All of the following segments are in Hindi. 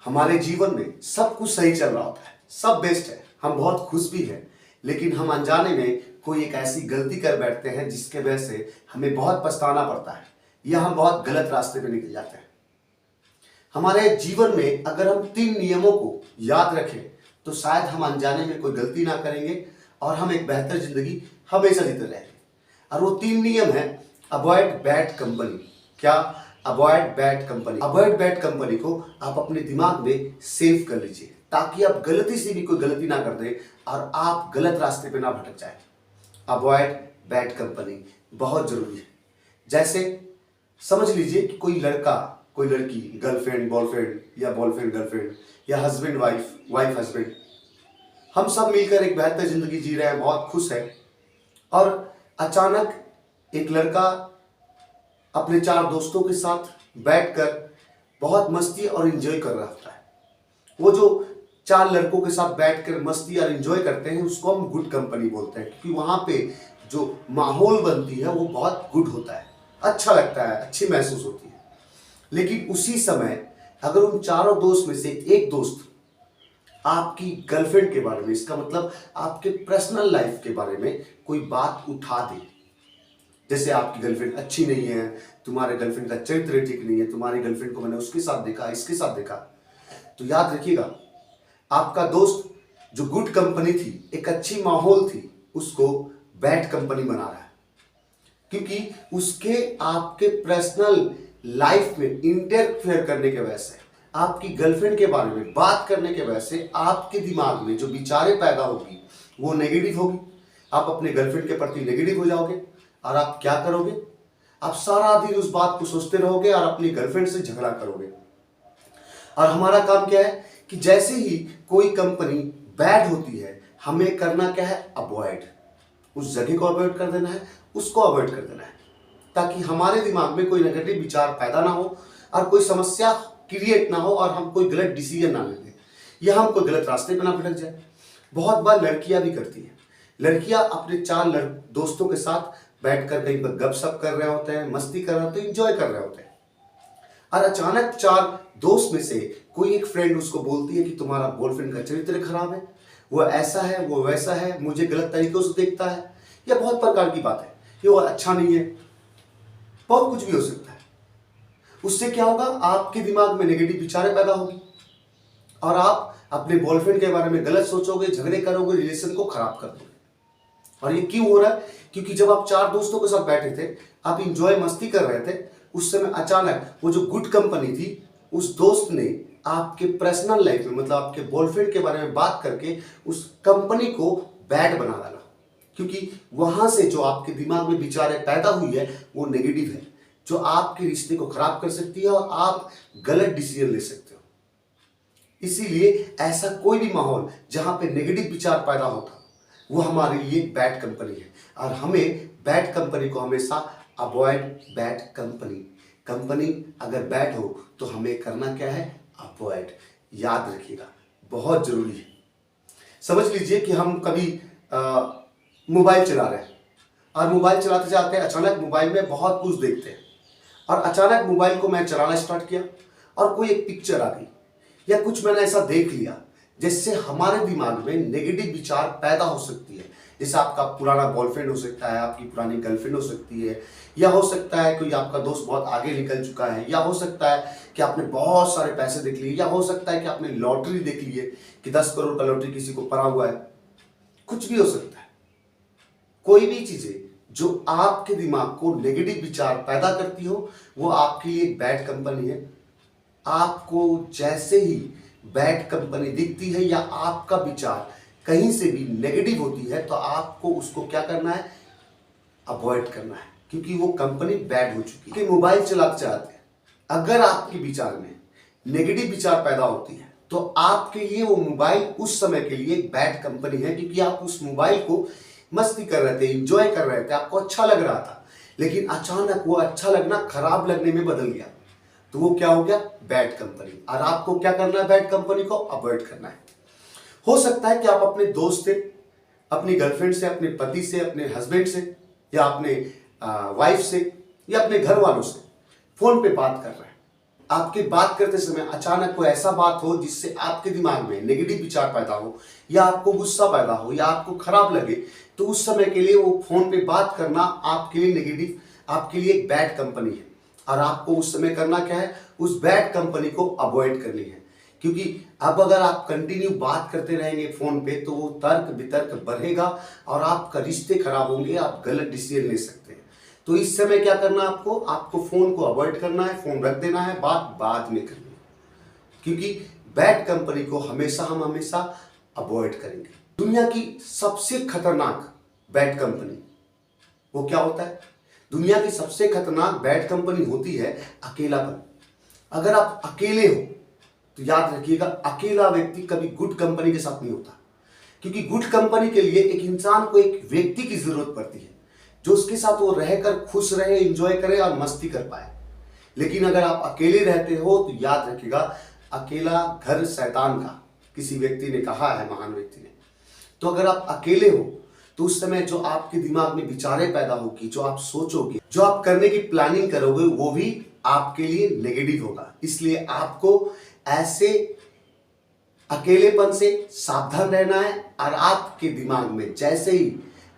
हमारे जीवन में सब कुछ सही चल रहा होता है, सब बेस्ट है, हम बहुत खुश भी हैं, लेकिन हम अनजाने में कोई एक ऐसी गलती कर बैठते हैं जिसके वजह से हमें बहुत पछताना पड़ता है या हम बहुत गलत रास्ते पे निकल जाते हैं। हमारे जीवन में अगर हम 3 नियमों को याद रखें तो शायद हम अनजाने में कोई गलती ना करेंगे और हम एक बेहतर जिंदगी हमेशा जीते रहेंगे। और वो 3 नियम है अवॉइड बैड कंपनी। क्या? Avoid bad company. Avoid bad company को आप अपने दिमाग में सेव कर लीजिए ताकि आप गलती से भी कोई गलती ना कर दें और आप गलत रास्ते पे ना भटक जाए। अवॉइड बैड कंपनी बहुत जरूरी है। जैसे समझ लीजिए कि कोई लड़का कोई लड़की, गर्लफ्रेंड बॉयफ्रेंड या बॉयफ्रेंड गर्लफ्रेंड या हस्बैंड वाइफ, वाइफ हस्बैंड, हम सब मिलकर एक बेहतर जिंदगी जी रहे हैं, बहुत खुश है, और अचानक एक लड़का अपने 4 दोस्तों के साथ बैठकर बहुत मस्ती और एंजॉय कर रहा होता है। वो जो 4 लड़कों के साथ बैठकर मस्ती और एंजॉय करते हैं उसको हम गुड कंपनी बोलते हैं, क्योंकि वहां पे जो माहौल बनती है वो बहुत गुड होता है, अच्छा लगता है, अच्छी महसूस होती है। लेकिन उसी समय अगर उन 4 दोस्त में से एक दोस्त आपकी गर्लफ्रेंड के बारे में, इसका मतलब आपके पर्सनल लाइफ के बारे में कोई बात उठा दे, जैसे आपकी गर्लफ्रेंड अच्छी नहीं है, तुम्हारे गर्लफ्रेंड का चरित्र ठीक नहीं है, तुम्हारी गर्लफ्रेंड को मैंने उसके साथ देखा, इसके साथ देखा, तो याद रखिएगा आपका दोस्त जो गुड कंपनी थी, एक अच्छी माहौल थी, उसको बैड कंपनी बना रहा है, क्योंकि उसके आपके पर्सनल लाइफ में इंटरफेयर करने के वजह से, आपकी गर्लफ्रेंड के बारे में बात करने के वजह से आपके दिमाग में जो विचारें पैदा होगी वो नेगेटिव होगी। आप अपने गर्लफ्रेंड के प्रति नेगेटिव हो जाओगे और आप क्या करोगे? आप सारा दिन उस बात को सोचते रहोगे और अपनी गर्लफ्रेंड से झगड़ा करोगे। और हमारा काम क्या है कि जैसे ही कोई कंपनी बैड होती है हमें करना क्या है? अवॉइड, उस जगह को अवॉइड कर देना है, उसको अवॉइड कर देना है, ताकि हमारे दिमाग में कोई नेगेटिव विचार पैदा ना हो और कोई समस्या क्रिएट ना हो और हम कोई गलत डिसीजन ना ले लें या हम कोई गलत रास्ते पे ना भटक जाए। बहुत बार लड़कियां भी करती हैं। लड़कियां अपने 4 दोस्तों के साथ बैठकर कहीं पर गपशप कर रहे होते हैं, मस्ती कर रहे होते हैं, एंजॉय कर रहे होते हैं, और अचानक 4 दोस्त में से कोई एक फ्रेंड उसको बोलती है कि तुम्हारा बॉयफ्रेंड का चरित्र खराब है, वो ऐसा है, वो वैसा है, मुझे गलत तरीकों से देखता है, या बहुत प्रकार की बात है कि वो अच्छा नहीं है, बहुत कुछ भी हो सकता है। उससे क्या होगा? आपके दिमाग में नेगेटिव विचारें पैदा होगी और आप अपने बॉयफ्रेंड के बारे में गलत सोचोगे, झगड़े करोगे, रिलेशन को खराब कर दोगे। और ये क्यों हो रहा है? क्योंकि जब आप 4 दोस्तों के साथ बैठे थे, आप इंजॉय मस्ती कर रहे थे, उस समय अचानक वो जो गुड कंपनी थी उस दोस्त ने आपके पर्सनल लाइफ में, मतलब आपके बॉयफ्रेंड के बारे में बात करके उस कंपनी को बैड बना डाला, क्योंकि वहां से जो आपके दिमाग में विचारें पैदा हुई है वो नेगेटिव है, जो आपके रिश्ते को खराब कर सकती है और आप गलत डिसीजन ले सकते हो। इसीलिए ऐसा कोई भी माहौल जहां पे नेगेटिव विचार पैदा होता वो हमारे लिए बैड कंपनी है, और हमें बैड कंपनी को हमेशा अवॉइड बैड कंपनी। कंपनी अगर बैड हो तो हमें करना क्या है? अवॉइड। याद रखिएगा, बहुत जरूरी है। समझ लीजिए कि हम कभी मोबाइल चला रहे हैं और मोबाइल चलाते जाते हैं, अचानक मोबाइल में बहुत कुछ देखते हैं, और अचानक मोबाइल को मैं चलाना स्टार्ट किया और कोई एक पिक्चर आ गई या कुछ मैंने ऐसा देख लिया जिससे हमारे दिमाग में नेगेटिव विचार पैदा हो सकती है। जैसे आपका पुराना बॉयफ्रेंड हो सकता है, आपकी पुरानी गर्लफ्रेंड हो सकती है, या हो सकता है कोई आपका दोस्त बहुत आगे निकल चुका है, या हो सकता है कि आपने बहुत सारे पैसे देख लिए, या हो सकता है कि आपने लॉटरी देख ली है कि 10 करोड़ का लॉटरी किसी को पड़ा हुआ है। कुछ भी हो सकता है। कोई भी चीजें जो आपके दिमाग को नेगेटिव विचार पैदा करती हो वो आपके लिए बैड कंपनी है। आपको जैसे ही बैड कंपनी दिखती है या आपका विचार कहीं से भी नेगेटिव होती है तो आपको उसको क्या करना है? अवॉइड करना है, क्योंकि वो कंपनी बैड हो चुकी है। कि मोबाइल चलाते चलाते अगर आपके विचार में नेगेटिव विचार पैदा होती है तो आपके लिए वो मोबाइल उस समय के लिए एक बैड कंपनी है, क्योंकि आप उस मोबाइल को मस्ती कर रहे थे, एंजॉय कर रहे थे, आपको अच्छा लग रहा था, लेकिन अचानक वो अच्छा लगना खराब लगने में बदल गया, तो वो क्या हो गया? Bad company. और आपको क्या करना है? बैड कंपनी को अवॉइड करना है। हो सकता है कि आप अपने दोस्त से, अपनी गर्लफ्रेंड से, अपने पति से, अपने हस्बैंड से, या अपने वाइफ से, या अपने घर वालों से फोन पे बात कर रहे हैं, आपके बात करते समय अचानक कोई ऐसा बात हो जिससे आपके दिमाग में नेगेटिव विचार पैदा हो, या आपको गुस्सा पैदा हो, या आपको खराब लगे, तो उस समय के लिए वो फोन पे बात करना आपके लिए नेगेटिव, आपके लिए एक बैड कंपनी है। और आपको उस समय करना क्या है, उस बैड कंपनी को अवॉइड करनी है। क्योंकि अब अगर आप कंटिन्यू बात करते रहेंगे फोन पे तो वो तर्क वितर्क बढ़ेगा और आपका रिश्ते खराब होंगे, आप गलत डिसीजन ले सकते हैं। तो इस समय क्या करना है, आपको फोन को अवॉइड करना है, फोन रख देना है, बात बाद में करनी है। क्योंकि बैड कंपनी को हम हमेशा अवॉइड करेंगे। दुनिया की सबसे खतरनाक बैड कंपनी वो क्या होता है? दुनिया की सबसे खतरनाक बैड कंपनी होती है अकेलापन। अगर आप अकेले हो तो याद रखिएगा, अकेला व्यक्ति कभी गुड कंपनी के साथ नहीं होता। क्योंकि गुड कंपनी के लिए एक इंसान को एक व्यक्ति की जरूरत पड़ती है जो उसके साथ वो रहकर खुश रहे, एंजॉय करे और मस्ती कर पाए। लेकिन अगर आप अकेले रहते हो तो याद रखिएगा, अकेला घर शैतान का, किसी व्यक्ति ने कहा है, महान व्यक्ति ने। तो अगर आप अकेले हो तो उस समय जो आपके दिमाग में विचारें पैदा होगी, जो आप सोचोगे, जो आप करने की प्लानिंग करोगे, वो भी आपके लिए नेगेटिव होगा। इसलिए आपको ऐसे अकेलेपन से सावधान रहना है। और आपके दिमाग में जैसे ही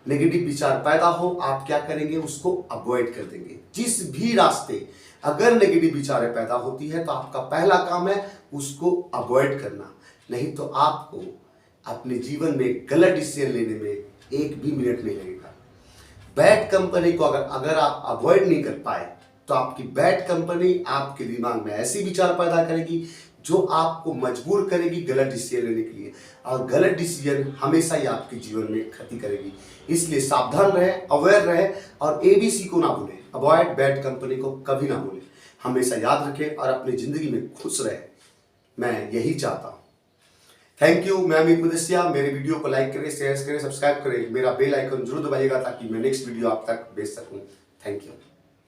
नेगेटिव विचार पैदा हो, आप क्या करेंगे, उसको अवॉइड कर देंगे। जिस भी रास्ते अगर नेगेटिव विचारें पैदा होती है तो आपका पहला काम है उसको अवॉइड करना। नहीं तो आपको अपने जीवन में गलत डिसीजन लेने में एक भी मिनट नहीं लगेगा। बैड कंपनी को अगर आप अवॉइड नहीं कर पाए तो आपकी बैड कंपनी आपके दिमाग में ऐसी विचार पैदा करेगी जो आपको मजबूर करेगी गलत डिसीजन लेने के लिए। और गलत डिसीजन हमेशा ही आपके जीवन में क्षति करेगी। इसलिए सावधान रहे, अवेयर रहे और ABC को ना भूलें, अवॉइड बैड कंपनी को कभी ना भूलें। हमेशा याद रखें और अपनी जिंदगी में खुश रहे, मैं यही चाहता हूँ। Thank you. मैं अमित मुदस्सिया। मेरे वीडियो को लाइक करें, शेयर करें, सब्सक्राइब करें, मेरा बेल आइकन जरूर दबाइएगा ताकि मैं नेक्स्ट वीडियो आप तक भेज सकूं। Thank you.